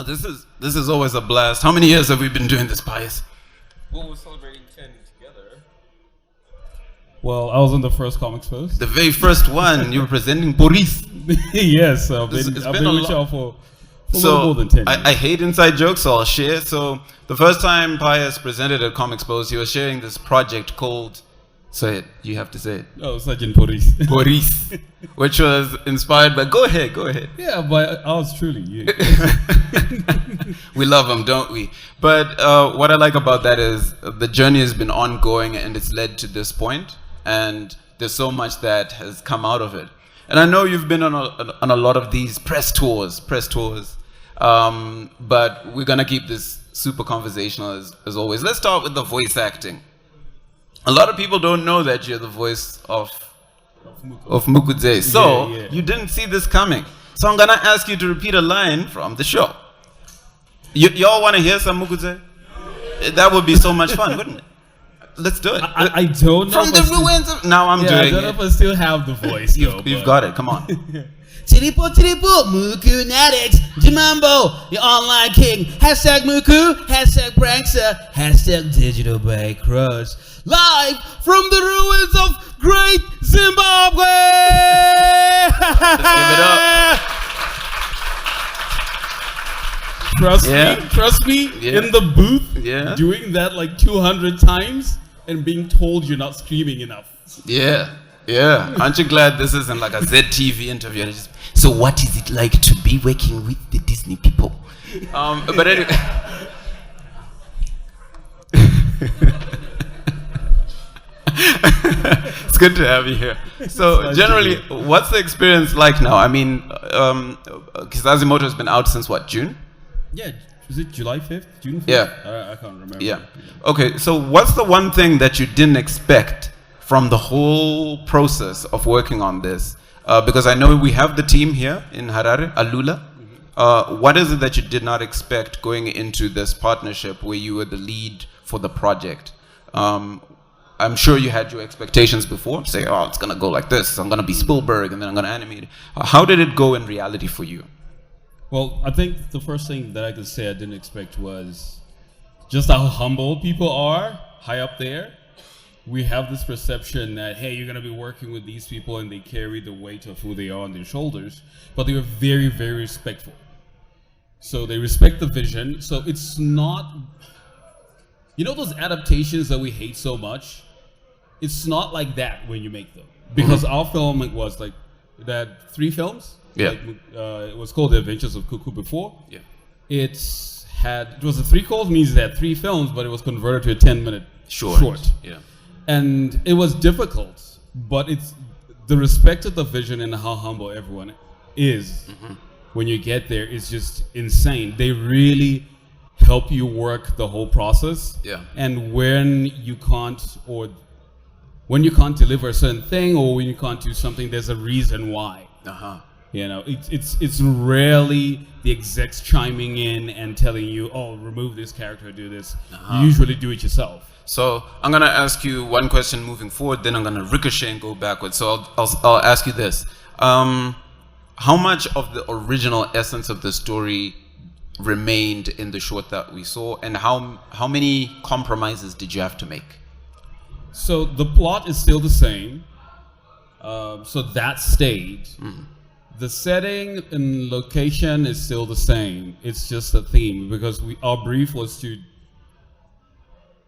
Oh, this is always a blast. How many years have we been doing this, Pius? Well, we're celebrating 10 together. Well, I was on the first Comexposed. The very first one, you were presenting Boris. Yes, I've been with y'all for a little more than 10 years. I hate inside jokes, so I'll share. So the first time Pius presented at Comexposed, he was sharing this project called, say it, you have to say it. Oh, Sergeant Boris. Boris, which was inspired by, go ahead. Yeah, but I was truly. Yeah. We love him, don't we? But what I like about that is the journey has been ongoing and it's led to this point, and there's so much that has come out of it. And I know you've been on a lot of these press tours, but we're going to keep this super conversational as always. Let's start with the voice acting. A lot of people don't know that you're the voice of Mukudze. So you didn't see this coming. So I'm going to ask you to repeat a line from the show. Y'all want to hear some Mukudze? That would be so much fun, wouldn't it? Let's do it. I don't know. From the ruins of... Now I'm doing it. I don't know if I still have the voice. You've got it. Come on. Tiripo, Muku, Nadix, Jimambo, the online king. Hashtag Muku, hashtag Prankster, hashtag Digital Bankrush. Live from the ruins of Great Zimbabwe! Let's give it up. Trust me, in the booth, doing that like 200 times and being told you're not screaming enough. Yeah. Aren't you glad this isn't like a ZTV interview? So what is it like to be working with the Disney people? But anyway. It's good to have you here. So generally, what's the experience like now? I mean, Kizazi Moto has been out since what, June? Yeah, is it July 5th? June 5th? Yeah. I can't remember. Yeah. Okay, so what's the one thing that you didn't expect from the whole process of working on this? Because I know we have the team here in Harare, Alula. What is it that you did not expect going into this partnership where you were the lead for the project? I'm sure you had your expectations before. Say, oh, it's going to go like this. I'm going to be Spielberg, and then I'm going to animate it. How did it go in reality for you? Well, I think the first thing that I could say I didn't expect was just how humble people are high up there. We have this perception that, hey, you're going to be working with these people and they carry the weight of who they are on their shoulders. But they were very, very respectful. So they respect the vision. So it's not, you know those adaptations that we hate so much? It's not like that when you make them. Because our film, it was like, that 3 films. Yeah. Like, it was called The Adventures of Cuckoo before. Yeah. It was a 3 calls, means it had 3 films, but it was converted to a 10-minute short. Yeah. And it was difficult, but it's the respect of the vision and how humble everyone is when you get there is just insane. They really help you work the whole process. Yeah. And when you can't deliver a certain thing or when you can't do something, there's a reason why. You know, it's rarely the execs chiming in and telling you, oh, remove this character, do this. You usually do it yourself. So I'm going to ask you one question moving forward, then I'm going to ricochet and go backwards. So I'll ask you this. How much of the original essence of the story remained in the short that we saw, and how many compromises did you have to make? So the plot is still the same. So that stayed. The setting and location is still the same. It's just a theme because our brief was to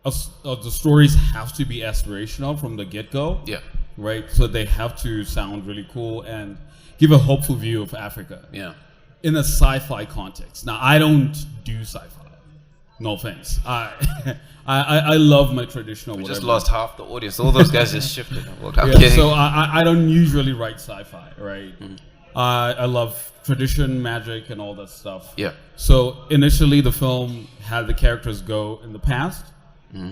the stories have to be aspirational from the get-go. Yeah. Right? So they have to sound really cool and give a hopeful view of Africa. Yeah. In a sci-fi context. Now, I don't do sci-fi. No offense. I love my traditional We whatever. just lost half the audience. All those guys just shifted. I'm Yeah, kidding. so I don't usually write sci-fi, right? I love tradition, magic, and all that stuff. Yeah. So initially, the film had the characters go in the past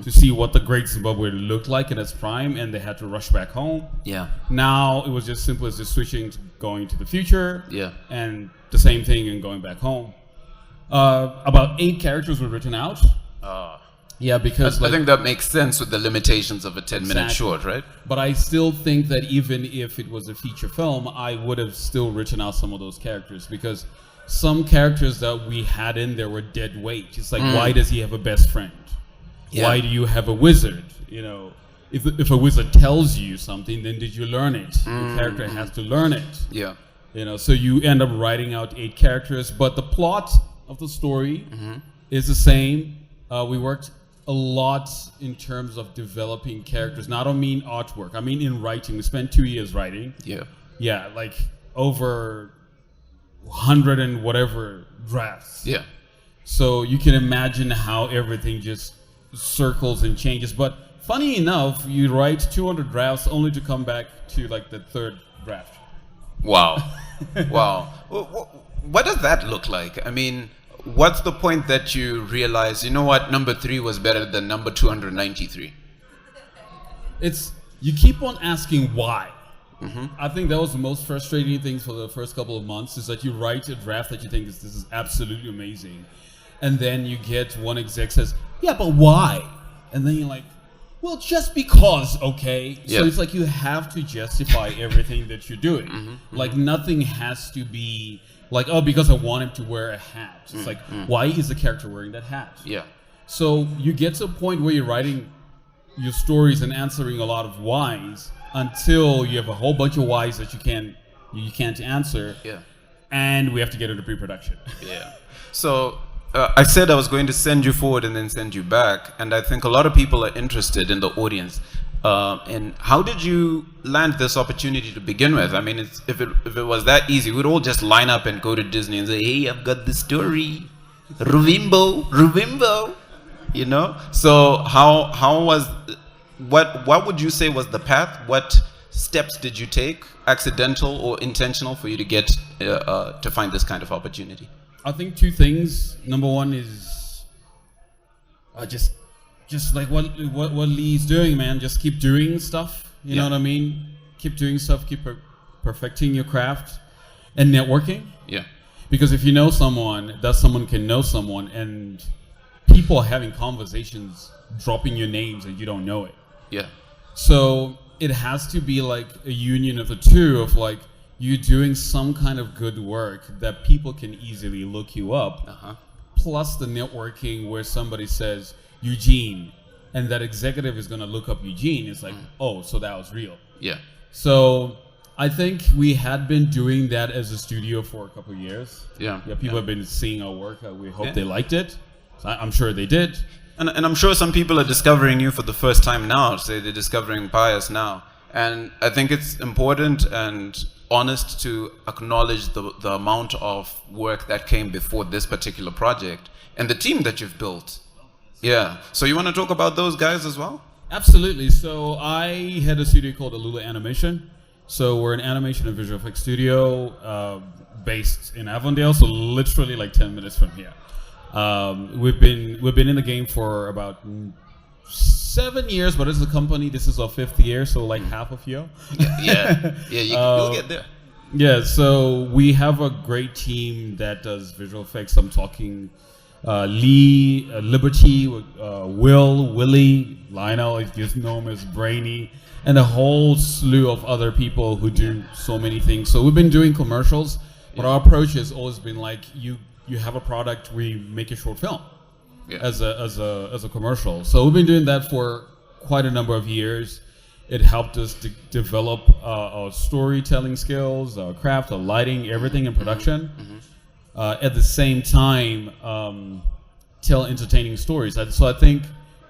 to see what the Great Zimbabwe looked like in its prime, and they had to rush back home. Yeah. Now it was just simple as just switching to going to the future. Yeah. And the same thing and going back home. About 8 characters were written out. Yeah, because I think that makes sense with the limitations of a 10-minute short, right? But I still think that even if it was a feature film, I would have still written out some of those characters because some characters that we had in there were dead weight. It's like, why does he have a best friend? Yeah. Why do you have a wizard? You know, if a wizard tells you something, then did you learn it? The character has to learn it. Yeah. You know, so you end up writing out 8 characters, but the plot of the story is the same. We worked a lot in terms of developing characters. Now, I don't mean artwork. I mean in writing. We spent 2 years writing. Yeah. Yeah, like over 100 and whatever drafts. Yeah. So you can imagine how everything just circles and changes. But funny enough, you write 200 drafts only to come back to like the 3rd draft. Wow. Wow. What does that look like? I mean, what's the point that you realize, you know what, number 3 was better than number 293? It's, you keep on asking why. I think that was the most frustrating thing for the first couple of months, is that you write a draft that you think this is absolutely amazing. And then you get one exec says, yeah, but why? And then you're like, well, just because, okay? Yeah. So it's like you have to justify everything that you're doing. Like nothing has to be like, oh, because I want him to wear a hat. It's like, why is the character wearing that hat? Yeah. So you get to a point where you're writing your stories and answering a lot of whys until you have a whole bunch of whys that you can't answer. Yeah. And we have to get into pre-production. Yeah. So I said I was going to send you forward and then send you back, and I think a lot of people are interested in the audience. And how did you land this opportunity to begin with? I mean, if it was that easy, we'd all just line up and go to Disney and say, hey, I've got this story. Ruvimbo. You know? So how was, what would you say was the path? What steps did you take, accidental or intentional, for you to get to find this kind of opportunity? I think 2 things. Number one is just like what Lee's doing, man. Just keep doing stuff. You know what I mean? Keep doing stuff. Keep perfecting your craft and networking. Yeah. Because if you know someone, that someone can know someone, and people are having conversations, dropping your names, and you don't know it. Yeah. So it has to be like a union of the two, of like you doing some kind of good work that people can easily look you up, plus the networking where somebody says Eugene, and that executive is going to look up Eugene. It's like, oh, so that was real. Yeah. So I think we had been doing that as a studio for a couple of years. Yeah. People have been seeing our work. We hope they liked it. So I'm sure they did. And I'm sure some people are discovering you for the first time now. Say they're discovering Pious now. And I think it's important and honest to acknowledge the amount of work that came before this particular project and the team that you've built. Yeah. So you want to talk about those guys as well? Absolutely. So I had a studio called Alula Animation. So we're an animation and visual effects studio based in Avondale, so literally like 10 minutes from here. We've been in the game for about 7 years, but as a company, this is our 5th year, so like half of you. You'll get there. Yeah, so we have a great team that does visual effects. I'm talking Lee, Liberty, Will, Willie, Lionel, I just know him as Brainy, and a whole slew of other people who do so many things. So we've been doing commercials, but our approach has always been like, you have a product, we make a short film as a commercial. So we've been doing that for quite a number of years. It helped us develop our storytelling skills, our craft, our lighting, everything in production. At the same time, tell entertaining stories. So I think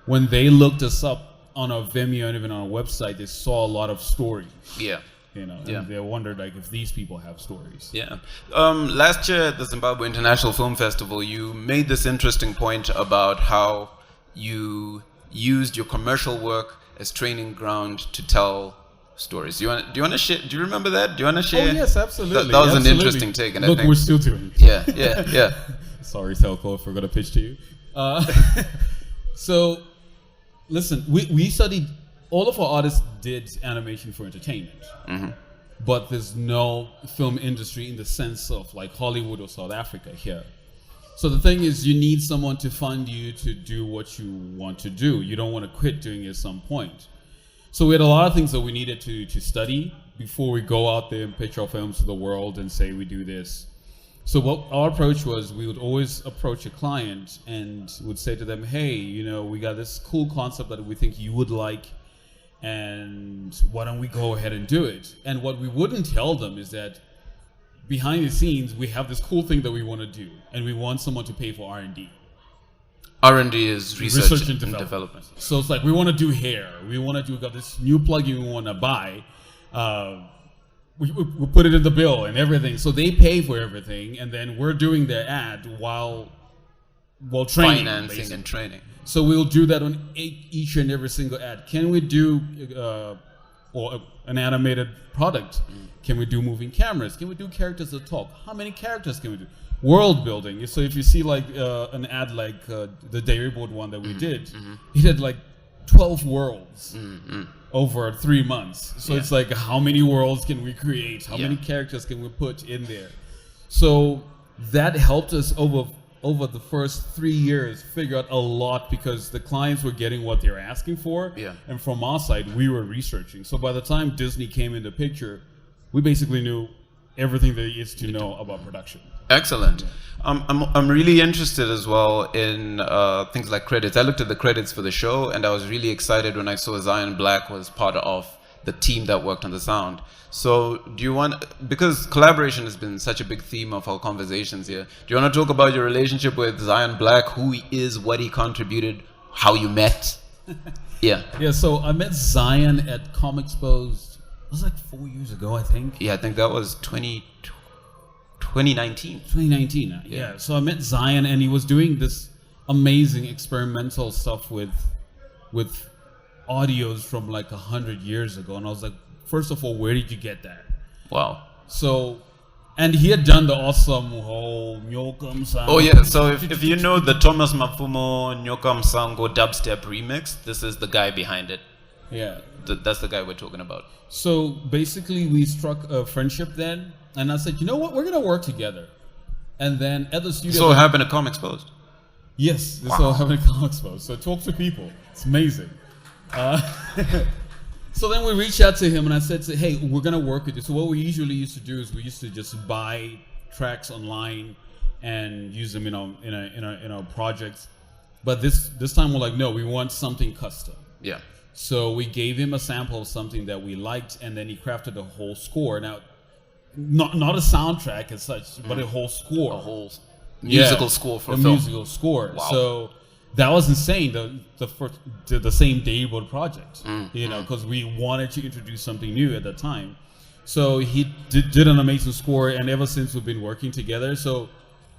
when they looked us up on our Vimeo and even on our website, they saw a lot of stories. Yeah. And they wondered like if these people have stories. Yeah. Last year at the Zimbabwe International Film Festival, you made this interesting point about how you used your commercial work as training ground to tell stories. Do you want to share? Do you remember that? Do you want to share? Oh yes, absolutely. That was an interesting take, and look, I think we're still doing it. Yeah. Sorry, Telco, if we're gonna pitch to you. So, listen, we studied. All of our artists did animation for entertainment, but there's no film industry in the sense of like Hollywood or South Africa here. So the thing is, you need someone to fund you to do what you want to do. You don't want to quit doing it at some point. So we had a lot of things that we needed to study before we go out there and pitch our films to the world and say we do this. So what our approach was, we would always approach a client and would say to them, hey, you know, we got this cool concept that we think you would like, and why don't we go ahead and do it? And what we wouldn't tell them is that behind the scenes, we have this cool thing that we want to do, and we want someone to pay for R&D. R&D is research and development. So it's like, we want to do hair. We want to do, got this new plugin we want to buy. We put it in the bill and everything. So they pay for everything, and then we're doing their ad while training. Financing basically. and training. So we'll do that on each and every single ad. Can we do an animated product? Can we do moving cameras? Can we do characters that talk? How many characters can we do? World building. So if you see like an ad like the Dairy Board one that we did, it had like 12 worlds over 3 months. So it's like, how many worlds can we create? How many characters can we put in there? So that helped us over the first 3 years figure out a lot, because the clients were getting what they were asking for. And from our side, we were researching. So by the time Disney came into picture, we basically knew everything there is to know about production. Excellent. I'm really interested as well in things like credits. I looked at the credits for the show, and I was really excited when I saw Zion Black was part of the team that worked on the sound. So do you want, because collaboration has been such a big theme of our conversations here, do you want to talk about your relationship with Zion Black, who he is, what he contributed, how you met? Yeah, so I met Zion at Comexposed, it was like 4 years ago, I think. Yeah, I think that was 2019. 2019, yeah. So I met Zion, and he was doing this amazing experimental stuff with audios from like 100 years ago. And I was like, first of all, where did you get that? Wow. So, and he had done the awesome whole Nyokam Sango. Oh yeah, so if you know the Thomas Mafumo Nyokam Sango dubstep remix, this is the guy behind it. Yeah. That's the guy we're talking about. So basically we struck a friendship then, and I said, you know what, we're going to work together. And then at the studio... So it happened at Comexposed? Yes, this all happened at Comexposed. So talk to people. It's amazing. So then we reached out to him, and I said, hey, we're going to work with you. So what we usually used to do is we used to just buy tracks online and use them in our projects. But this time we're like, no, we want something custom. Yeah. So we gave him a sample of something that we liked, and then he crafted a whole score. Now, not a soundtrack as such, but a whole score. A whole musical score for a film. Musical score. Wow. So that was insane. The same Dayboard project, because we wanted to introduce something new at that time. So he did an amazing score, and ever since we've been working together. So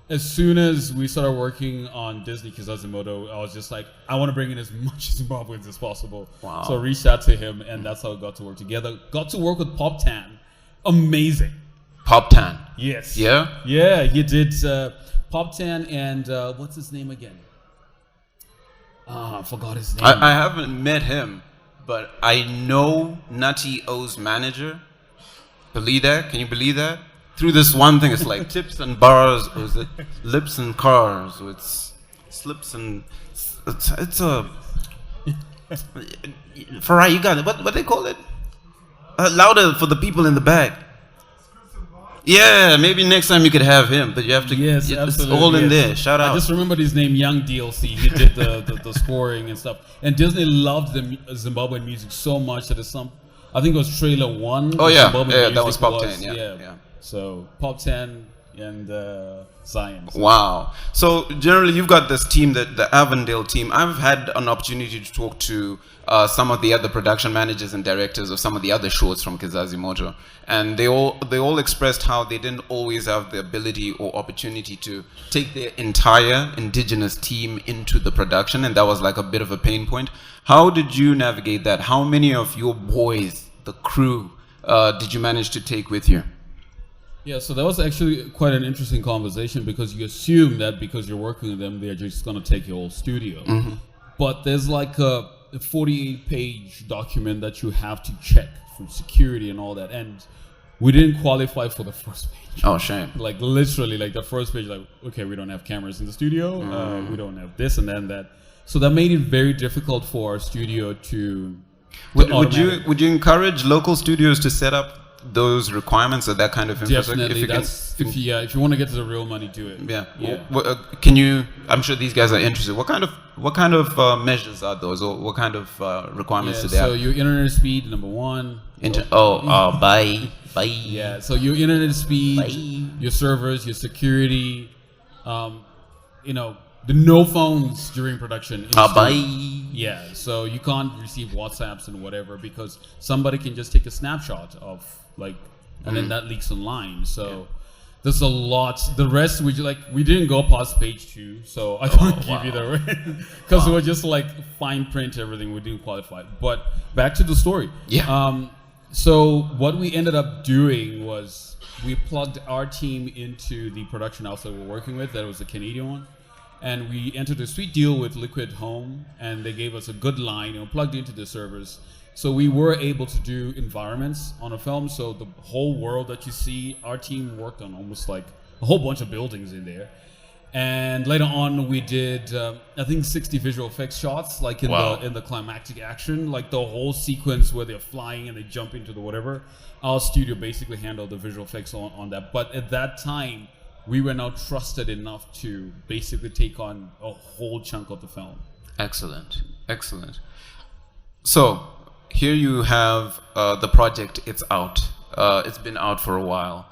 as soon as we started working on Disney Kizazi Moto, I was just like, I want to bring in as much Zimbabweans as possible. Wow. So I reached out to him, and that's how we got to work together. Got to work with Pop Tan. Amazing. Pop Tan. Yes. Yeah? Yeah, he did Pop Tan and what's his name again? I forgot his name. I haven't met him, but I know Nutty O's manager. Believe that? Can you believe that? Through this one thing, it's like tips and bars, or is it lips and cars, or it's slips and it's a Farai, you got it. What they call it? Louder for the people in the back. Yeah, maybe next time you could have him, but you have to. Yes, it's absolutely. all in there. Shout out. I just remembered his name, Young DLC. He did the scoring and stuff. And Disney loved the Zimbabwean music so much that I think it was trailer 1. Oh yeah, Zimbabwean that was Pop was, 10. Yeah. So Pop 10 and Zion. So. Wow. So generally, you've got this team, the Avondale team. I've had an opportunity to talk to some of the other production managers and directors of some of the other shorts from Kizazi Moto, and they all expressed how they didn't always have the ability or opportunity to take their entire indigenous team into the production, and that was like a bit of a pain point. How did you navigate that? How many of your boys, the crew, did you manage to take with you? Yeah, so that was actually quite an interesting conversation, because you assume that because you're working with them, they're just going to take your whole studio. Mm-hmm. But there's like a 48-page document that you have to check for security and all that. And we didn't qualify for the first page. Oh, shame. Like literally, like the first page, like, okay, we don't have cameras in the studio. We don't have this and then that. So that made it very difficult for our studio to would you encourage local studios to set up those requirements or that kind of infrastructure? Definitely. If you want to get to the real money, do it. Yeah. Yeah. Can you? I'm sure these guys are interested. What kind of measures are those, or what kind of requirements do they so have? your internet speed, number one. Bye. Yeah. So your internet speed, your servers, your security, the no phones during production. Yeah. So you can't receive WhatsApps and whatever because somebody can just take a snapshot of and then that leaks online. So there's a lot. The rest we didn't go past page 2, so I can't give you the rest because it was just fine print everything. We didn't qualify. But back to the story. Yeah. So what we ended up doing was we plugged our team into the production house that we're working with. That was a Canadian one. And we entered a sweet deal with Liquid Home, and they gave us a good line, plugged into the servers. So we were able to do environments on a film. So the whole world that you see, our team worked on almost a whole bunch of buildings in there. And later on, we did, I think, 60 visual effects shots, in the climactic action, the whole sequence where they're flying and they jump into the whatever. Our studio basically handled the visual effects on that. But at that time, we were now trusted enough to basically take on a whole chunk of the film. Excellent. So here you have the project. It's out. It's been out for a while.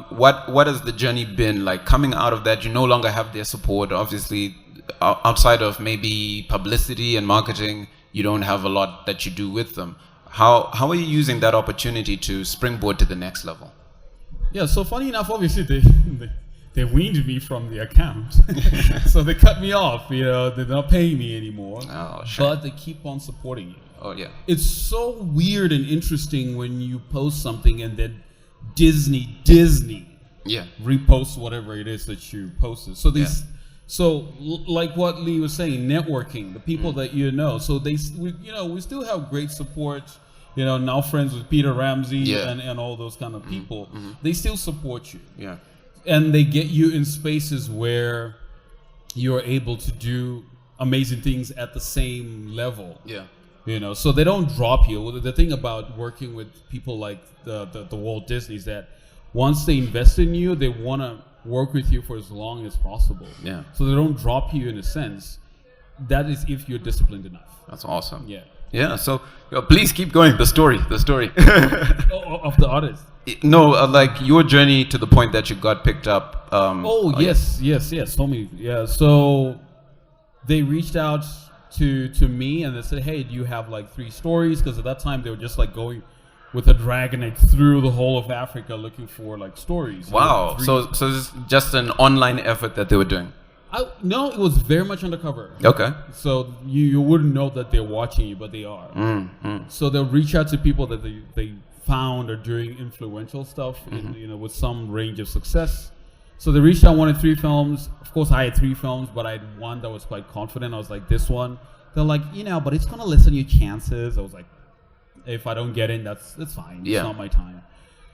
What has the journey been like coming out of that? You no longer have their support. Obviously, outside of maybe publicity and marketing, you don't have a lot that you do with them. How are you using that opportunity to springboard to the next level? Yeah, so funny enough, obviously they weaned me from the account. So they cut me off, they're not paying me anymore. Oh, sure. But they keep on supporting you. Oh, yeah. It's so weird and interesting when you post something and then Disney reposts whatever it is that you posted. So like what Lee was saying, networking, the people that you know. So we still have great support. Now friends with Peter Ramsey and all those kind of people. They still support you. Yeah. And they get you in spaces where you're able to do amazing things at the same level. Yeah. So they don't drop you. The thing about working with people like the Walt Disney is that once they invest in you, they want to work with you for as long as possible. Yeah. So they don't drop you in a sense. That is if you're disciplined enough. That's awesome. Yeah. Yeah. So please keep going. The story. Of the artist. No, like your journey to the point that you got picked up. Yes. Told me. Yeah. So they reached out to me and they said, "Hey, do you have 3 stories?" Because at that time they were just going with a dragonite through the whole of Africa looking for stories. Wow. So it's just an online effort that they were doing. No, it was very much undercover. Okay. So you wouldn't know that they're watching you, but they are. So they'll reach out to people that they found are doing influential stuff, with some range of success. So they reached out, wanted 3 films. Of course, I had 3 films, but I had one that was quite confident. I was like, this one. They're like, but it's gonna lessen your chances. I was like, if I don't get in, that's fine. Yeah. It's not my time.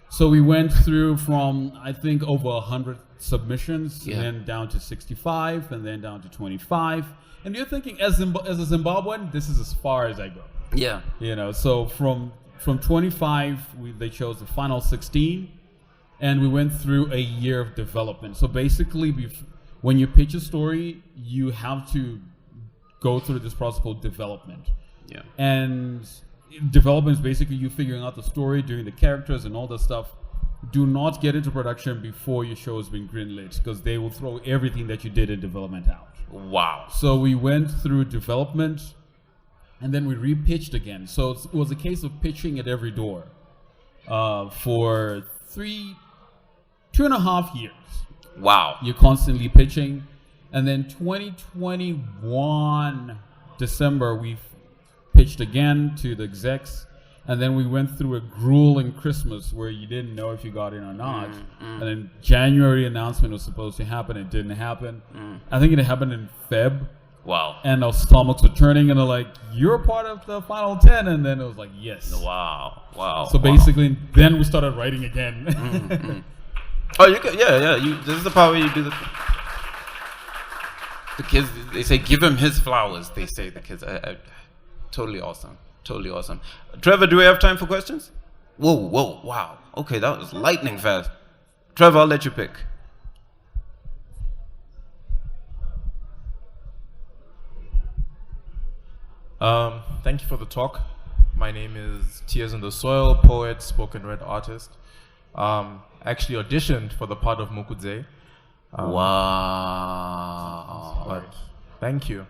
So we went through from, I think, over 100 submissions, and then down to 65, and then down to 25. And you're thinking, as a Zimbabwean, this is as far as I go. Yeah. So from 25, they chose the final 16, and we went through a year of development. So basically, when you pitch a story, you have to go through this process called development. Yeah. And development is basically you figuring out the story, doing the characters and all that stuff. Do not get into production before your show has been greenlit, because they will throw everything that you did in development out. Wow. So we went through development, and then we repitched again. So it was a case of pitching at every door for 2.5 years. Wow. You're constantly pitching. And then 2021 December, we pitched again to the execs. And then we went through a grueling Christmas where you didn't know if you got in or not. And then January announcement was supposed to happen. It didn't happen. I think it happened in Feb. Wow. And our stomachs were turning, and they're like, "You're part of the final 10." And then it was like, "Yes." Wow. So basically, then we started writing again. Oh, you could, yeah. This is the part where you do the kids. They say, "Give him his flowers." They say the kids. Totally awesome. Trevor, do we have time for questions? Whoa, wow. Okay, that was lightning fast. Trevor, I'll let you pick. Thank you for the talk. My name is Tears in the Soil, poet, spoken word artist. Actually auditioned for the part of Mukudze. Wow. But thank you.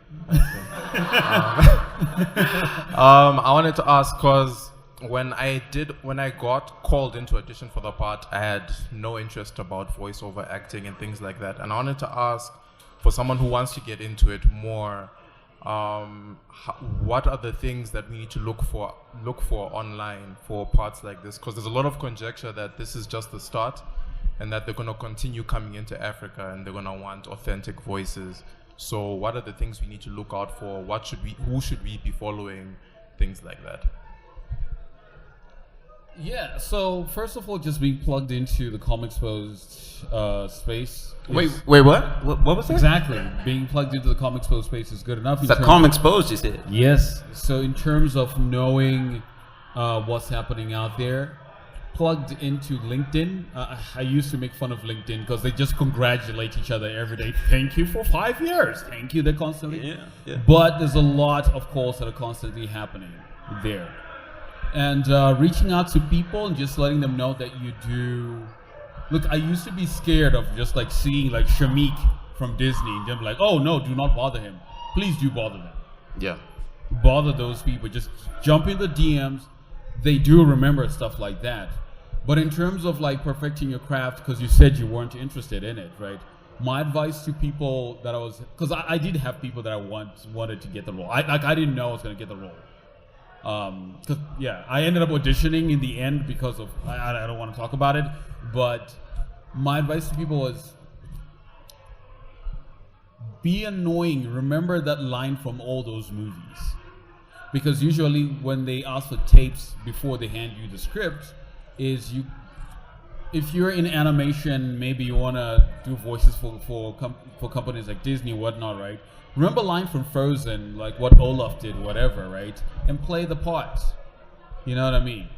I wanted to ask because when I got called into audition for the part, I had no interest about voiceover acting and things like that. And I wanted to ask, for someone who wants to get into it more, what are the things that we need to look for online for parts like this? Because there's a lot of conjecture that this is just the start, and that they're going to continue coming into Africa and they're going to want authentic voices. So what are the things we need to look out for? Who should we be following? Things like that. Yeah, so first of all, just being plugged into the Comexposed space. Wait, what? What was that? Exactly. Being plugged into the Comexposed space is good enough. It's a Comexposed, you said? Yes. So in terms of knowing what's happening out there, plugged into LinkedIn. I used to make fun of LinkedIn because they just congratulate each other every day. Thank you for 5 years. Thank you. They're constantly. Yeah. But there's a lot of calls that are constantly happening there. And reaching out to people and just letting them know that you do. Look, I used to be scared of just like seeing like Shamik from Disney and them like, oh no, do not bother him. Please do bother them. Yeah. Bother those people. Just jump in the DMs. They do remember stuff like that. But in terms of like perfecting your craft, because you said you weren't interested in it, right? My advice to people that because I did have people that I wanted to get the role. I didn't know I was going to get the role. Cause I ended up auditioning in the end because of, I don't want to talk about it, but my advice to people was be annoying. Remember that line from all those movies, because usually when they ask for tapes before they hand you the script, if you're in animation, maybe you want to do voices for companies like Disney and whatnot, right? Remember a line from Frozen, like what Olaf did, whatever, right? And play the part. You know what I mean?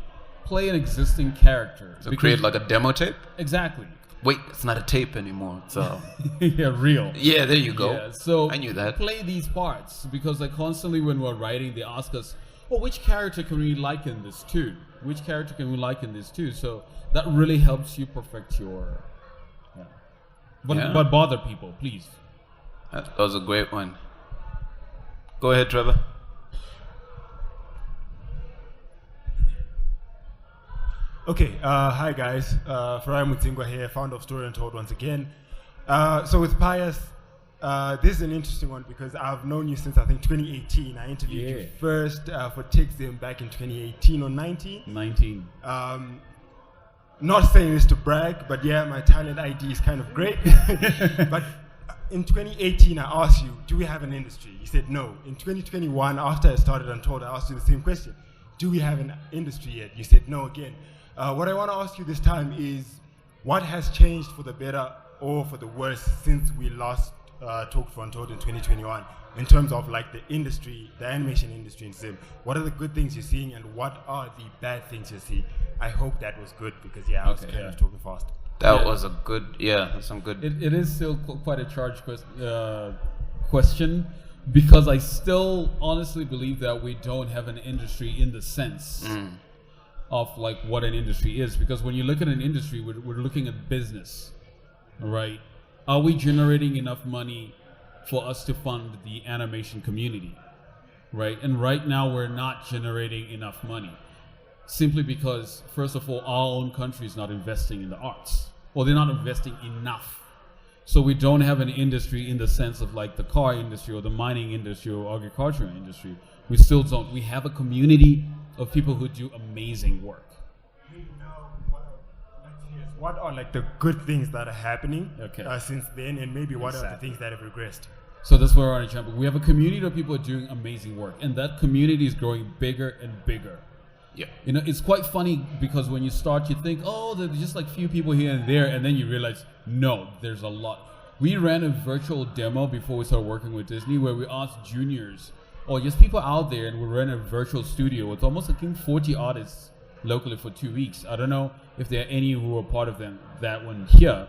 Play an existing character. So create like a demo tape? Exactly. Wait, it's not a tape anymore. So yeah, real. Yeah, there you go. Yeah, so I knew that. Play these parts, because like constantly when we're writing, they ask us, well, which character can we liken this to? Which character can we liken this to? So that really helps you perfect your. Yeah. But bother people, please. That was a great one. Go ahead, Trevor. Okay, hi guys. Farai Mutsingwa here, founder of Story Untold once again. So with Pious, this is an interesting one because I've known you since I think 2018. I interviewed you first for TechZim back in 2018 or 19. 19. Not saying this to brag, but yeah, my talent ID is kind of great. But in 2018, I asked you, do we have an industry? You said no. In 2021, after I started Untold, I asked you the same question. Do we have an industry yet? You said no again. What I want to ask you this time is, what has changed for the better or for the worse since we last talked for Untold in 2021 in terms of like the industry, the animation industry in Zim? What are the good things you're seeing and what are the bad things you're seeing? I hope that was good because I was kind of talking fast. That was a good, that's some good. It is still quite a charged question, because I still honestly believe that we don't have an industry in the sense of like what an industry is. Because when you look at an industry, we're looking at business, right? Are we generating enough money for us to fund the animation community, right? And right now we're not generating enough money. Simply because, first of all, our own country is not investing in the arts, or they're not investing enough. So we don't have an industry in the sense of like the car industry or the mining industry or agricultural industry. We still don't. We have a community of people who do amazing work. What are like the good things that are happening since then, and maybe what are the things that have regressed? So that's where I want to jump in. We have a community of people doing amazing work, and that community is growing bigger and bigger. Yeah. You know, it's quite funny because when you start, you think, oh, there's just like few people here and there, and then you realize, no, there's a lot. We ran a virtual demo before we started working with Disney where we asked juniors or just people out there, and we ran a virtual studio with almost, I think, 40 artists locally for 2 weeks. I don't know if there are any who were part of that one here,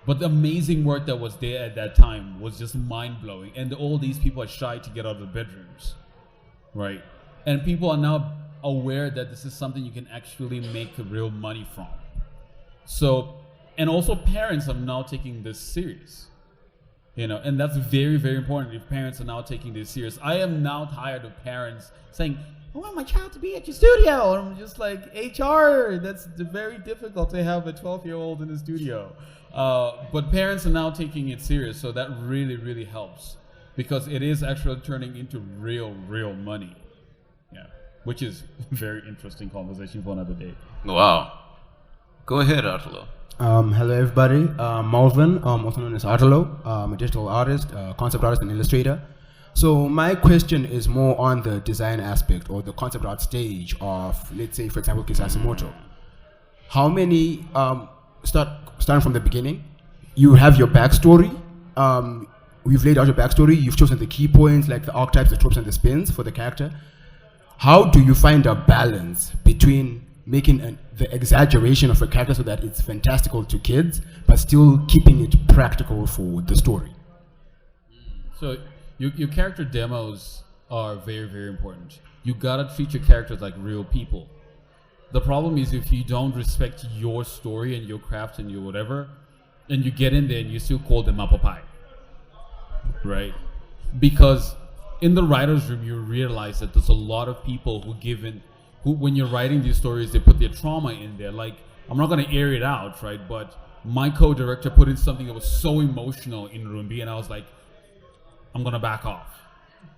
but the amazing work that was there at that time was just mind-blowing. And all these people are shy to get out of the bedrooms, right? And people are now aware that this is something you can actually make real money from. So, and also parents are now taking this serious, and that's very, very important if parents are now taking this serious. I am now tired of parents saying, I want my child to be at your studio. And I'm just like, HR, that's very difficult to have a 12-year-old in the studio. But parents are now taking it serious, so that really, really helps because it is actually turning into real money. Yeah, which is a very interesting conversation for another day. Wow. Go ahead, Artelo. Hello, everybody. Malvin, also known as Artelo. I'm a digital artist, concept artist, and illustrator. So my question is more on the design aspect or the concept art stage of, let's say, for example, Kizazi Moto. How many, starting from the beginning, you have your backstory. We've laid out your backstory. You've chosen the key points, like the archetypes, the tropes, and the spins for the character. How do you find a balance between making the exaggeration of a character so that it's fantastical to kids, but still keeping it practical for the story? So your character demos are very, very important. You gotta treat your characters like real people. The problem is if you don't respect your story and your craft and your whatever, and you get in there and you still call them apple pie, right? Because in the writer's room, you realize that there's a lot of people who when you're writing these stories, they put their trauma in there. Like, I'm not going to air it out, right? But my co-director put in something that was so emotional in Rumbi, and I was like, I'm going to back off.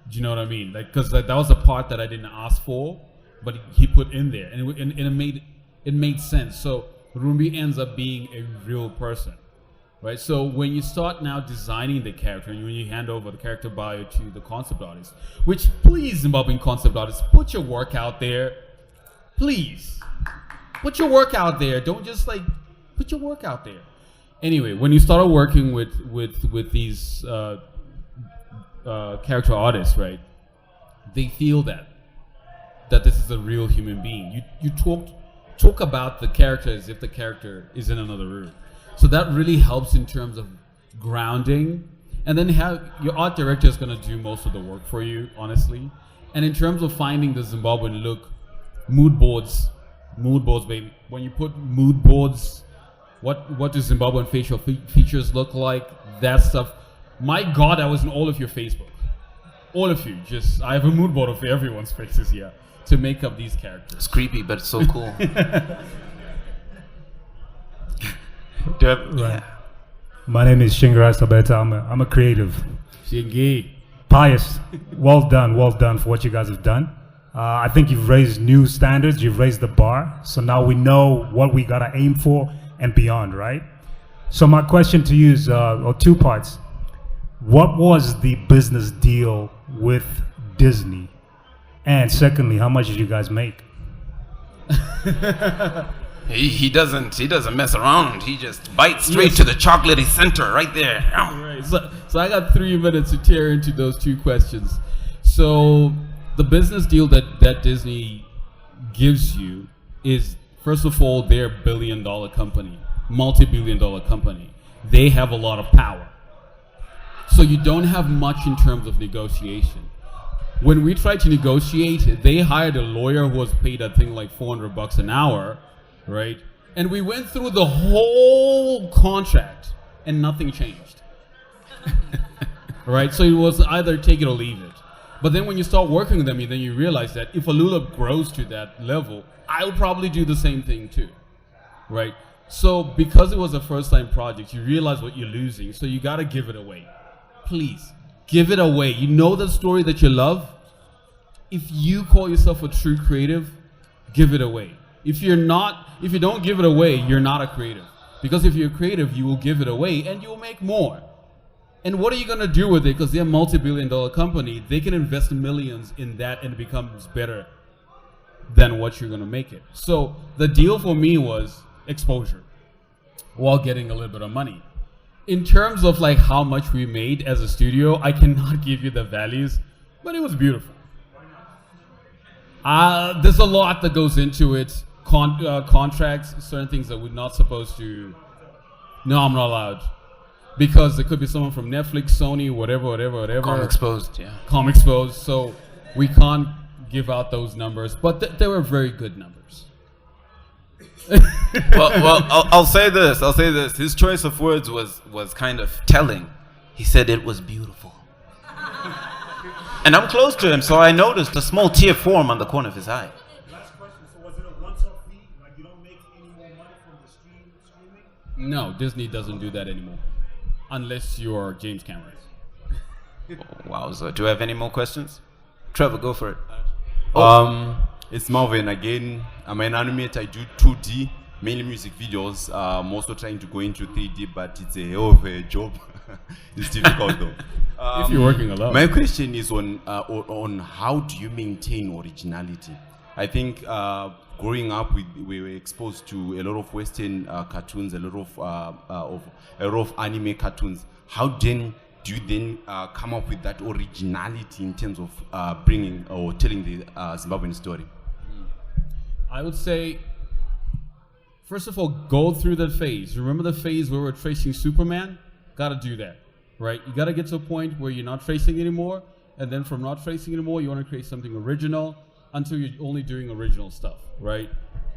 Do you know what I mean? Like, because that was a part that I didn't ask for, but he put in there, and it made sense. So Rumbi ends up being a real person, right? So when you start now designing the character, and when you hand over the character bio to the concept artist, which please, Zimbabwean concept artists, put your work out there. Please, put your work out there. Don't just put your work out there. Anyway, when you started working with these character artists, right? They feel that this is a real human being. You talk about the character as if the character is in another room. So that really helps in terms of grounding. And then your art director is going to do most of the work for you, honestly. And in terms of finding the Zimbabwean look, mood boards, baby. When you put mood boards, what do Zimbabwean facial features look like? That stuff. My God, I was in all of your Facebook. All of you. I have a mood board of everyone's faces here to make up these characters. It's creepy, but it's so cool. Right. My name is Shingra Sabeta. I'm a creative. Shingi. Pious, well done for what you guys have done. I think you've raised new standards, you've raised the bar, so now we know what we gotta aim for and beyond, right? So my question to you is, or two parts. What was the business deal with Disney? And secondly, how much did you guys make? He doesn't mess around. He just bites straight to the chocolatey center right there. Right. So I got 3 minutes to tear into those two questions. So the business deal that Disney gives you is, first of all, they're a billion-dollar company, multi-billion-dollar company. They have a lot of power. So you don't have much in terms of negotiation. When we tried to negotiate, they hired a lawyer who was paid, I think, like $400 an hour, right? And we went through the whole contract and nothing changed. Right? So it was either take it or leave it. But then when you start working with them, then you realize that if Alula grows to that level, I'll probably do the same thing too, right? So because it was a first-time project, you realize what you're losing, so you gotta give it away. Please, give it away. You know the story that you love? If you call yourself a true creative, give it away. If you don't give it away, you're not a creative. Because if you're creative, you will give it away and you will make more. And what are you going to do with it? Because they're a multi-billion-dollar company. They can invest millions in that and it becomes better than what you're going to make it. So the deal for me was exposure while getting a little bit of money. In terms of like how much we made as a studio, I cannot give you the values, but it was beautiful. There's a lot that goes into it. contracts, certain things that we're not supposed to. No, I'm not allowed. Because there could be someone from Netflix, Sony, whatever. Comexposed, yeah. Comexposed. So we can't give out those numbers, but they were very good numbers. well, I'll say this. His choice of words was kind of telling. He said it was beautiful. And I'm close to him, so I noticed a small tear form on the corner of his eye. Last question. So was it a once-off fee? Like you don't make any more money from the streaming? No, Disney doesn't do that anymore, unless you're James Cameron. Wow. So do you have any more questions? Trevor, go for it. It's Marvin again. I'm an animator. I do 2D, mainly music videos. I'm also trying to go into 3D, but it's a hell of a job. It's difficult though. If you're working alone. My question is on how do you maintain originality? I think growing up, we were exposed to a lot of Western cartoons, a lot of anime cartoons. How then do you then come up with that originality in terms of bringing or telling the Zimbabwean story? I would say, first of all, go through that phase. Remember the phase where we're tracing Superman? Gotta do that, right? You gotta get to a point where you're not tracing anymore, and then from not tracing anymore, you wanna create something original until you're only doing original stuff, right?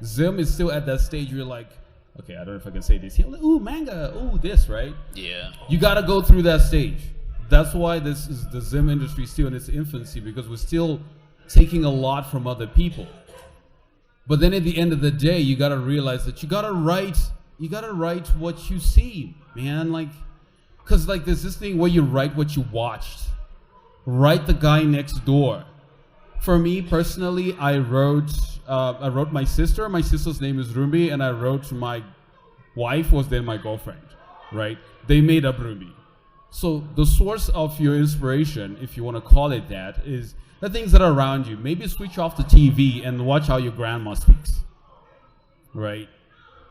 Zim is still at that stage where you're like, okay, I don't know if I can say this. You're like, ooh, manga, ooh, this, right? Yeah. You gotta go through that stage. That's why this is the Zim industry still in its infancy, because we're still taking a lot from other people. But then at the end of the day, you gotta realize that you gotta write what you see, man. Like, cause like there's this thing where you write what you watched. Write the guy next door. For me personally, I wrote my sister. My sister's name is Rumbi, and I wrote my wife was then my girlfriend, right? They made up Rumbi. So the source of your inspiration, if you want to call it that, is the things that are around you. Maybe switch off the TV and watch how your grandma speaks, right?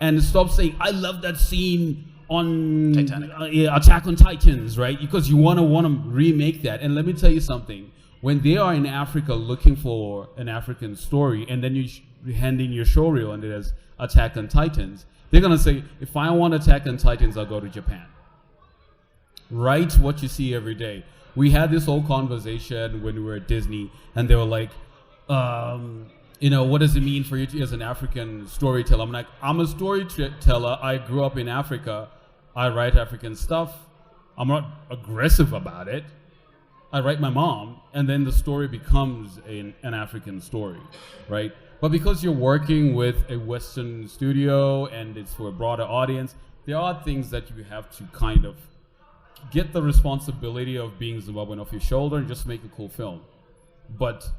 And stop saying, I love that scene on Attack on Titans, right? Because you want to remake that. And let me tell you something. When they are in Africa looking for an African story, and then you hand in your showreel and it has Attack on Titans, they're going to say, if I want Attack on Titans, I'll go to Japan. Write what you see every day. We had this whole conversation when we were at Disney, and they were like, what does it mean for you to, as an African storyteller? I'm like, I'm a storyteller. I grew up in Africa. I write African stuff. I'm not aggressive about it. I write my mom, and then the story becomes an African story, right? But because you're working with a Western studio and it's for a broader audience, there are things that you have to kind of get the responsibility of being Zimbabwean off your shoulder and just make a cool film. But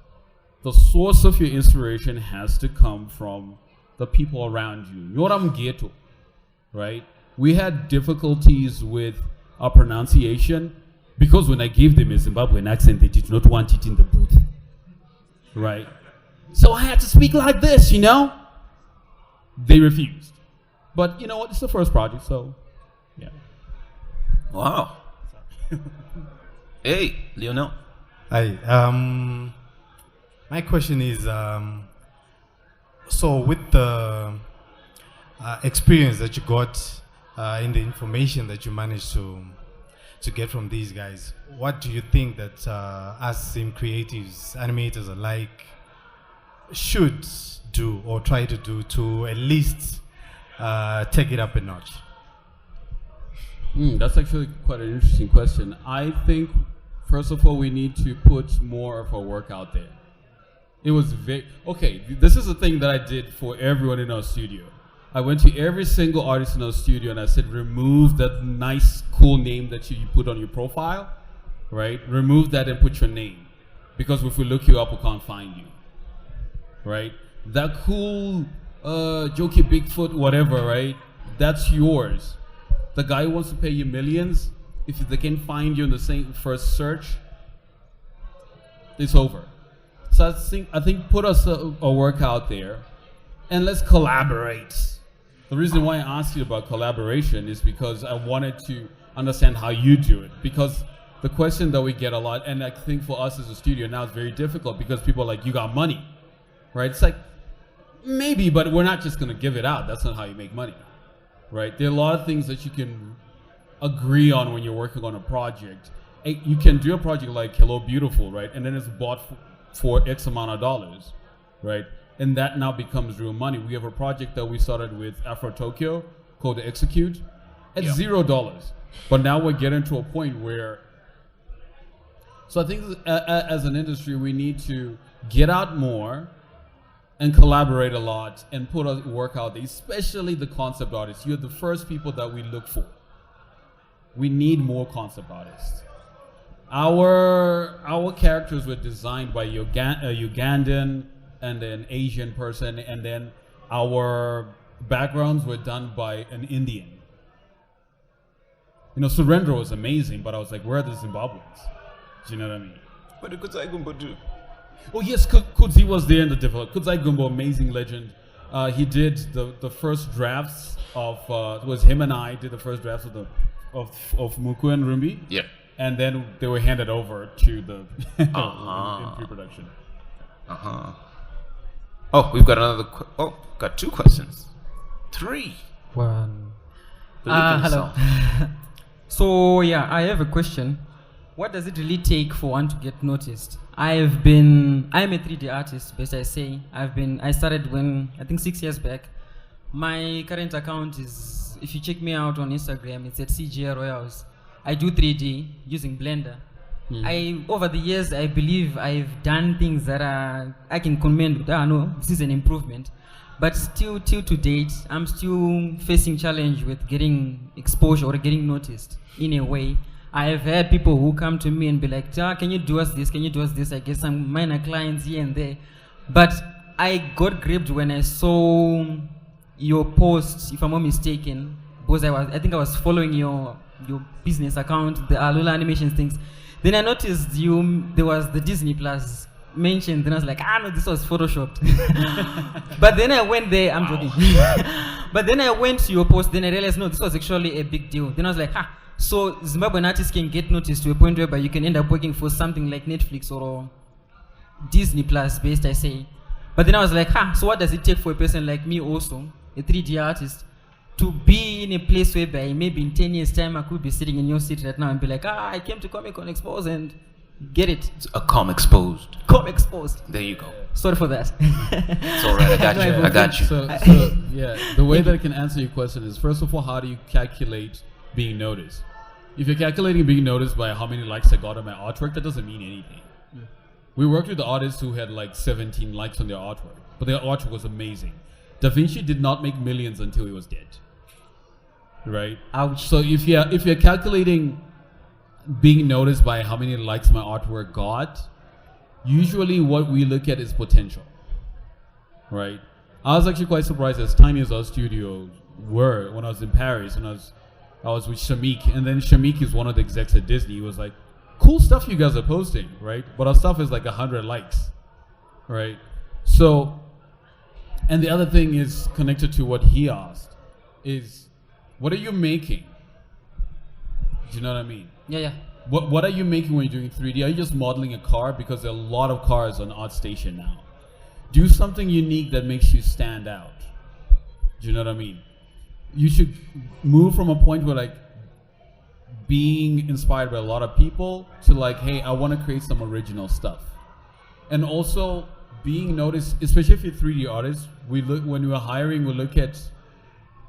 the source of your inspiration has to come from the people around you. Yoram Ghetto, right? We had difficulties with our pronunciation because when I gave them a Zimbabwean accent, they did not want it in the booth, right? So I had to speak like this, They refused. But you know what? It's the first project, so yeah. Wow. Hey, Lionel. Hi. My question is, so with the experience that you got in the information that you managed to get from these guys, what do you think that us sim creatives, animators alike, should do or try to do to at least take it up a notch? That's actually quite an interesting question. I think, first of all, we need to put more of our work out there. It was this is the thing that I did for everyone in our studio. I went to every single artist in our studio and I said, remove that nice, cool name that you put on your profile, right? Remove that and put your name. Because if we look you up, we can't find you, right? That cool, jokey Bigfoot, whatever, right? That's yours. The guy who wants to pay you millions, if they can find you in the same first search, it's over. So I think put us a work out there, and let's collaborate. The reason why I asked you about collaboration is because I wanted to understand how you do it. Because the question that we get a lot, and I think for us as a studio now, it's very difficult because people are like, you got money, right? It's like, Maybe, but we're not just going to give it out. That's not how you make money, right? There are a lot of things that you can agree on when you're working on a project. You can do a project like Hello Beautiful, right? And then it's bought for X amount of dollars, right? And that now becomes real money. We have a project that we started with Afro Tokyo called Execute at $0. But now we're getting to a point where, so I think as an industry, we need to get out more and collaborate a lot and put our work out there, especially the concept artists. You're the first people that we look for. We need more concept artists. Our characters were designed by a Ugandan and an Asian person, and then our backgrounds were done by an Indian. You know, Surrender was amazing, but I was like, where are the Zimbabweans? Do you know what I mean? But it could do. Oh yes, Kudzi was there in the development. Kudzai Gumbo, amazing legend. He did the first drafts of, it was him and I did the first drafts of Muku and Rumbi. Yeah. And then they were handed over to the in pre-production. Oh, we've got another. Got 2 questions. 3. One. The Living Hello. Song. So yeah, I have a question. What does it really take for one to get noticed? I'm a 3D artist, best I say. I started when, I think 6 years back. My current account is, if you check me out on Instagram, it's at CGR Royals. I do 3D using Blender. Over the years, I believe I've done things that I can commend. No, this is an improvement. But still, till to date, I'm still facing challenge with getting exposure or getting noticed in a way. I have had people who come to me and be like, can you do us this? Can you do us this? I get some minor clients here and there. But I got gripped when I saw your post, if I'm not mistaken, because I think I was following your business account, the Alula Animations things. Then I noticed there was the Disney Plus mentioned. Then I was like, no, this was photoshopped. But then I went there, I'm joking. But then I went to your post, then I realized, no, this was actually a big deal. Then I was like, so Zimbabwean artists can get noticed to a point where you can end up working for something like Netflix or Disney Plus based, I say. But then I was like, so what does it take for a person like me also, a 3D artist, to be in a place where maybe in 10 years time I could be sitting in your seat right now and be like, I came to Comexposed and get it. It's a Comexposed. Comexposed. There you go. Sorry for that. It's all right. I got you. So yeah, the way that I can answer your question is, first of all, how do you calculate being noticed? If you're calculating being noticed by how many likes I got on my artwork, that doesn't mean anything. We worked with the artists who had like 17 likes on their artwork, but their artwork was amazing. Da Vinci did not make millions until he was dead. Right? Ouch. So if you're calculating being noticed by how many likes my artwork got, usually what we look at is potential. Right? I was actually quite surprised as tiny as our studios were when I was in Paris, and I was with Shamik, and then Shamik is one of the execs at Disney. He was like, cool stuff you guys are posting, right? But our stuff is like 100 likes, right? So, and the other thing is connected to what he asked, is what are you making? Do you know what I mean? Yeah. What are you making when you're doing 3D? Are you just modeling a car? Because there are a lot of cars on ArtStation now. Do something unique that makes you stand out. Do you know what I mean? You should move from a point where like being inspired by a lot of people to like, hey, I want to create some original stuff. And also being noticed, especially if you're 3D artists, when we're hiring, we look at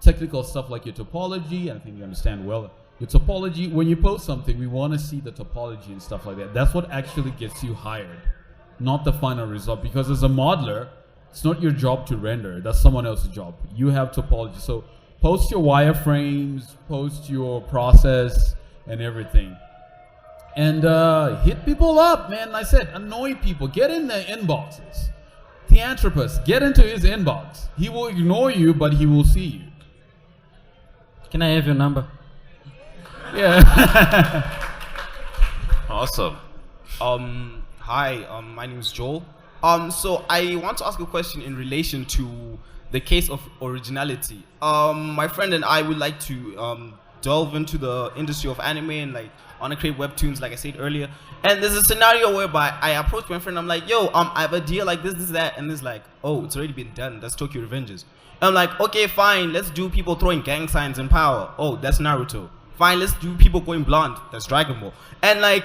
technical stuff like your topology. I think you understand well. Your topology, when you post something, we want to see the topology and stuff like that. That's what actually gets you hired, not the final result. Because as a modeler, it's not your job to render. That's someone else's job. You have topology. So post your wireframes, post your process and everything. And hit people up, man. I said, annoy people. Get in their inboxes. Theanthropus, get into his inbox. He will ignore you, but he will see you. Can I have your number? Yeah. Awesome. Hi, my name is Joel. So I want to ask a question in relation to the case of originality. My friend and I would like to delve into the industry of anime and like I want to create webtoons, like I said earlier. And there's a scenario whereby I approach my friend. I'm like, yo, I have a deal like this, that, and it's like, oh, it's already been done. That's Tokyo Revengers. And I'm like, okay, fine. Let's do people throwing gang signs in power. Oh, that's Naruto. Fine, let's do people going blonde. That's Dragon Ball. And like,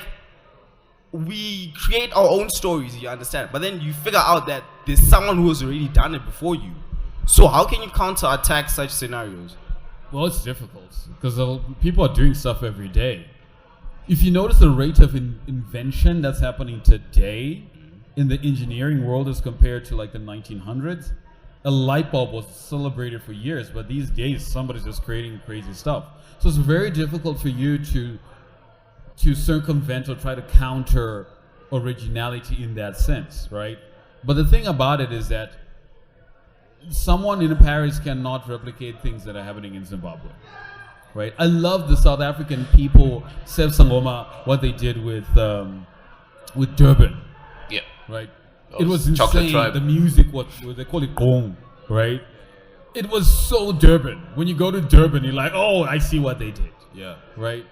we create our own stories, you understand? But then you figure out that there's someone who has already done it before you. So how can you counterattack such scenarios? Well, it's difficult because people are doing stuff every day. If you notice the rate of invention that's happening today in the engineering world as compared to like the 1900s, a light bulb was celebrated for years, but these days somebody's just creating crazy stuff. So it's very difficult for you to circumvent or try to counter originality in that sense, right? But the thing about it is that someone in Paris cannot replicate things that are happening in Zimbabwe, right? I love the South African people, Seb Sangoma, what they did with Durban. Yeah. Right? Oh, It was Chocolate insane. Tribe. The music, what they call it, gong, right? It was so Durban. When you go to Durban, you're like, oh, I see what they did. Yeah. Right?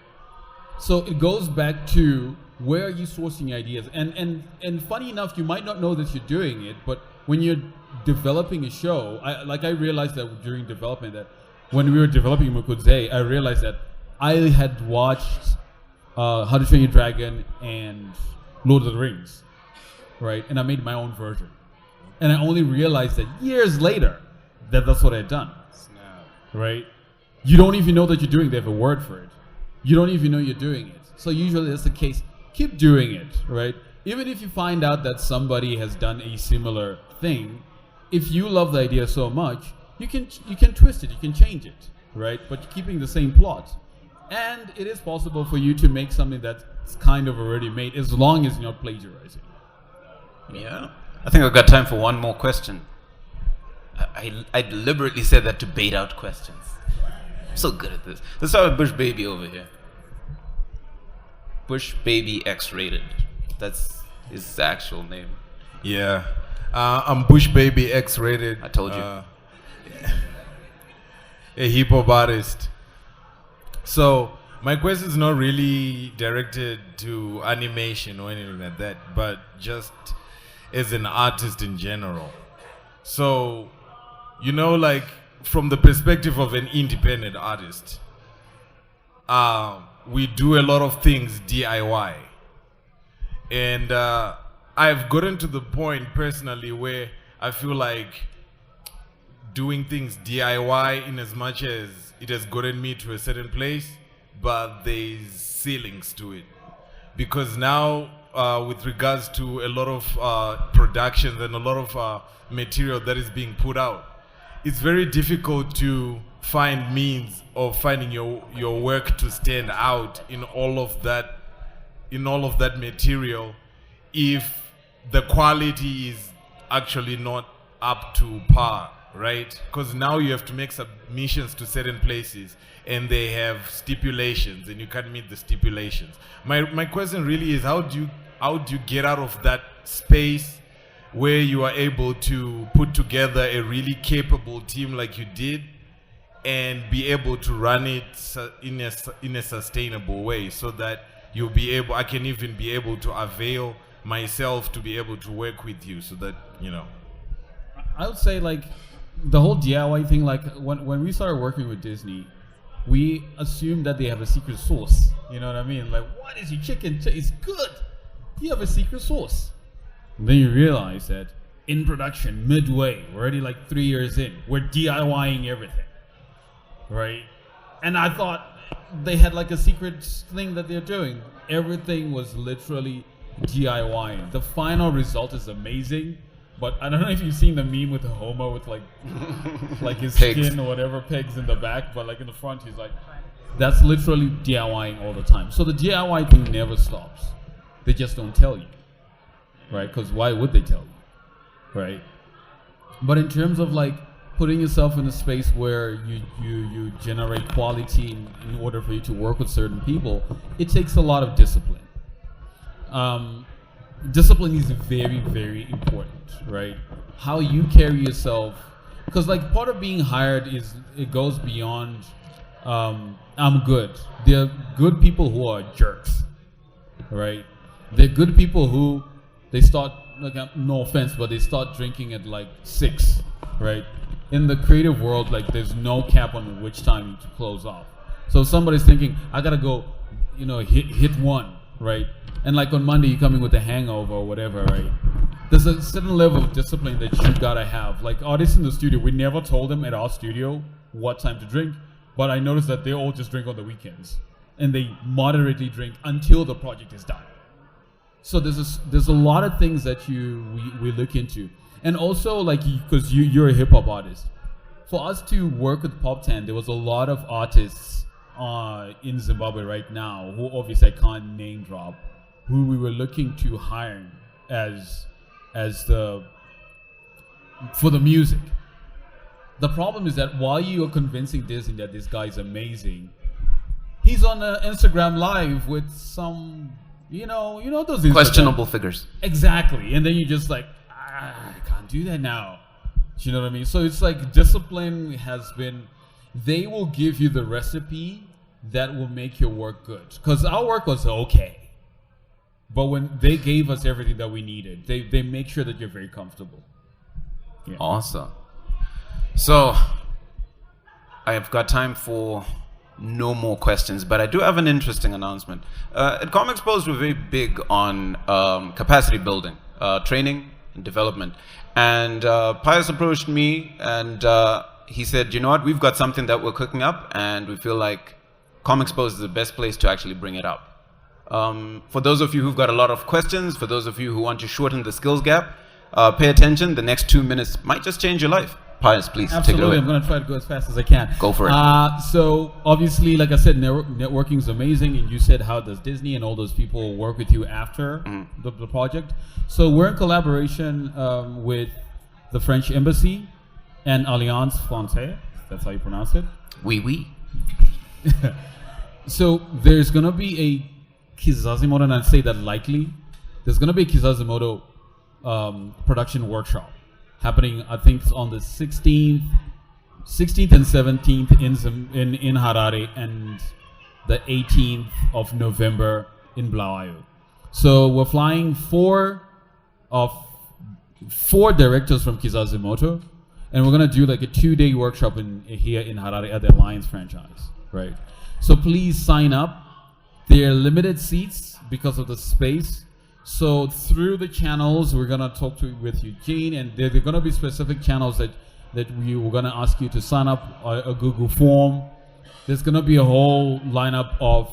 So it goes back to where are you sourcing ideas? And funny enough, you might not know that you're doing it, but when you're developing a show, I realized that during development that when we were developing Mukudze, I realized that I had watched How to Train Your Dragon and Lord of the Rings, right? And I made my own version. And I only realized that years later that that's what I had done, right? You don't even know that you're doing it. They have a word for it. You don't even know you're doing it. So usually that's the case. Keep doing it, right? Even if you find out that somebody has done a similar thing, if you love the idea so much, you can twist it, you can change it, right? But keeping the same plot. And it is possible for you to make something that's kind of already made, as long as you're not plagiarizing. Yeah. I think I've got time for one more question. I deliberately said that to bait out questions. I'm so good at this. Let's start with Bush Baby over here. Bush Baby X-rated. That's his actual name. Yeah. I'm Bush Baby X-rated. I told you. A hip hop artist. So my question is not really directed to animation or anything like that, but just as an artist in general. So, you know, like from the perspective of an independent artist, we do a lot of things DIY. And I've gotten to the point personally where I feel like doing things DIY in as much as it has gotten me to a certain place, but there's ceilings to it. Because now, with regards to a lot of productions and a lot of material that is being put out, it's very difficult to find means of finding your work to stand out in all of that material if the quality is actually not up to par, right? Because now you have to make submissions to certain places and they have stipulations and you can't meet the stipulations. My question really is how do you get out of that space where you are able to put together a really capable team like you did and be able to run it in a sustainable way so that I can even be able to avail myself to be able to work with you so that, you know. I would say like the whole DIY thing, like when we started working with Disney, we assumed that they have a secret sauce. You know what I mean? Like, what is your chicken taste good? You have a secret sauce. And then you realize that in production, midway, we're already like 3 years in, we're DIYing everything, right? And I thought they had like a secret thing that they're doing. Everything was literally DIYing. The final result is amazing, but I don't know if you've seen the meme with the Homer with like his Pegs. skin or whatever, pegs in the back, but like in the front he's like, that's literally DIYing all the time. So the DIY thing never stops. They just don't tell you, right? Because why would they tell you, right? But in terms of like putting yourself in a space where you generate quality in order for you to work with certain people, it takes a lot of discipline. Discipline is very, very important, right? How you carry yourself, because like part of being hired is it goes beyond I'm good. There are good people who are jerks, right? There are good people who they start, like, no offense, but they start drinking at like 6, right? In the creative world, like, there's no cap on which time to close off. So if somebody's thinking, I gotta go, hit 1, right? And like on Monday, you're coming with a hangover or whatever, right? There's a certain level of discipline that you gotta have. Like artists in the studio, we never told them at our studio what time to drink, but I noticed that they all just drink on the weekends. And they moderately drink until the project is done. So there's a lot of things that we look into. And also, like, because you're a hip hop artist, for us to work with Pop 10, there was a lot of artists in Zimbabwe right now who obviously I can't name drop, who we were looking to hire for the music. The problem is that while you are convincing Disney that this guy is amazing, he's on Instagram Live with some, those Instagram Questionable figures. Exactly, and then you're just like, I can't do that now. Do you know what I mean? So it's like discipline has been, they will give you the recipe that will make your work good. Because our work was okay. But when they gave us everything that we needed, they make sure that you're very comfortable. Yeah. Awesome. So, I have got time for no more questions, but I do have an interesting announcement. At Comexposed, we're very big on capacity building, training, and development. And Pius approached me and he said, you know what, we've got something that we're cooking up and we feel like Comexposed is the best place to actually bring it up. For those of you who've got a lot of questions, for those of you who want to shorten the skills gap, pay attention. The next 2 minutes might just change your life. Pius, please Absolutely. take it away. I'm going to try to go as fast as I can. Go for it. So obviously, like I said, networking is amazing, and you said how does Disney and all those people work with you after the project. So we're in collaboration with the French Embassy and Alliance Francaise. That's how you pronounce it. Oui, oui. So there's going to be a Kizazi Moto, and I say that lightly. There's going to be a Kizazi Moto production workshop happening, I think, on the 16th and 17th in Harare, and the 18th of November in Bulawayo. So we're flying four directors from Kizazi Moto, and we're gonna do like a 2-day workshop here in Harare at the Alliance franchise, right? So please sign up. There are limited seats because of the space. So through the channels, we're gonna talk with Eugene, and there are gonna be specific channels that we were gonna ask you to sign up a Google form. There's gonna be a whole lineup of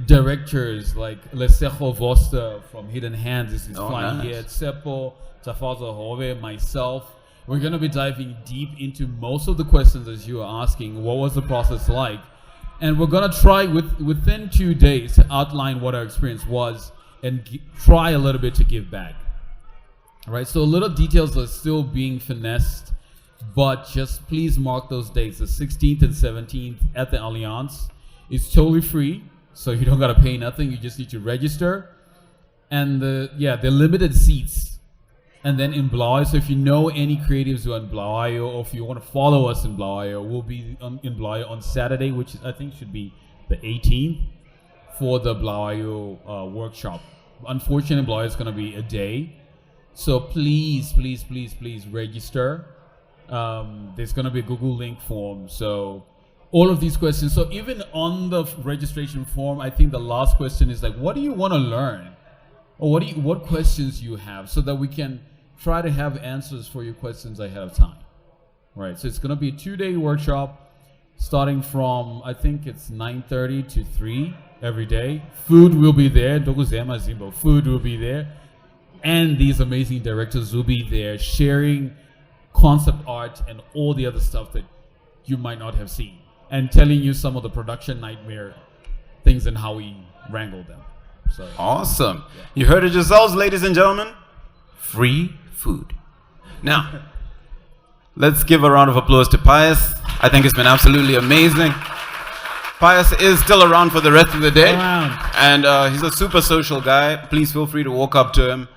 directors like Lesejo Voster from Hidden Hands. This is flying here. Tsepo, Tafaza Hove, myself. We're gonna be diving deep into most of the questions as you are asking. What was the process like? And we're gonna try within 2 days to outline what our experience was and try a little bit to give back. Right, so little details are still being finessed, but just please mark those dates, the 16th and 17th at the Alliance. It's totally free, so you don't gotta pay nothing, you just need to register. And they're limited seats. And then in Bulawayo, so if you know any creatives who are in Bulawayo, or if you want to follow us in Bulawayo, we'll be in Bulawayo on Saturday, which I think should be the 18th, for the Bulawayo workshop. Unfortunately, Bulawayo is going to be a day. So please, please, please, please register. There's going to be a Google link form. So all of these questions. So even on the registration form, I think the last question is like, what do you want to learn? Or what questions you have, so that we can try to have answers for your questions ahead of time. Right, so it's going to be a 2-day workshop starting from, I think it's 9:30 to 3 every day. Food will be there. Doguzema Zimbo. Food will be there. And these amazing directors will be there sharing concept art and all the other stuff that you might not have seen, and telling you some of the production nightmare things and how we wrangled them. So, awesome. Yeah. You heard it yourselves, ladies and gentlemen. Free food. Now, let's give a round of applause to Pius. I think it's been absolutely amazing. Pius is still around for the rest of the day. And he's a super social guy. Please feel free to walk up to him.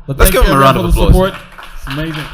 Let's give him a round of applause. It's amazing.